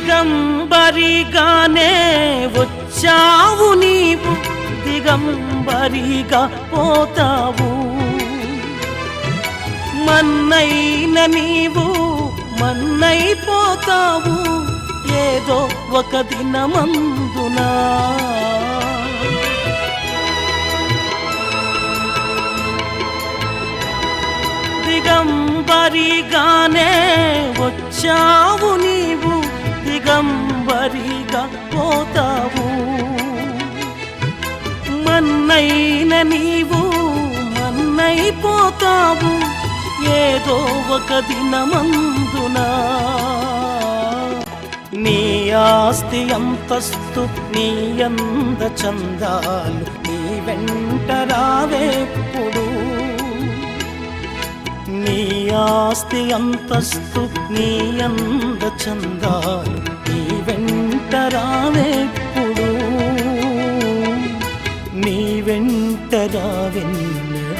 దిగంబరిగానే వచ్చావు నీవు, దిగంబరిగా పోతావు. మన్నైన నీవు మన్నైపోతావు ఏదో ఒక దినమందునా. దిగంబరిగానే వచ్చావు నీవు, దిగంబరిగా పోతావు. మన్నైన నీవు మన్నైపోతావు ఏదో ఒక దినమందునా. నీ ఆస్తి అంతస్తు నీ అంద చందాలు నీ వెంట రావేప్పుడు. నీ ఆస్తి అంతస్తు నీ అంద చందాలు నీ వెంట రావేప్పుడు, నీ వెంట రావెన్నడూ.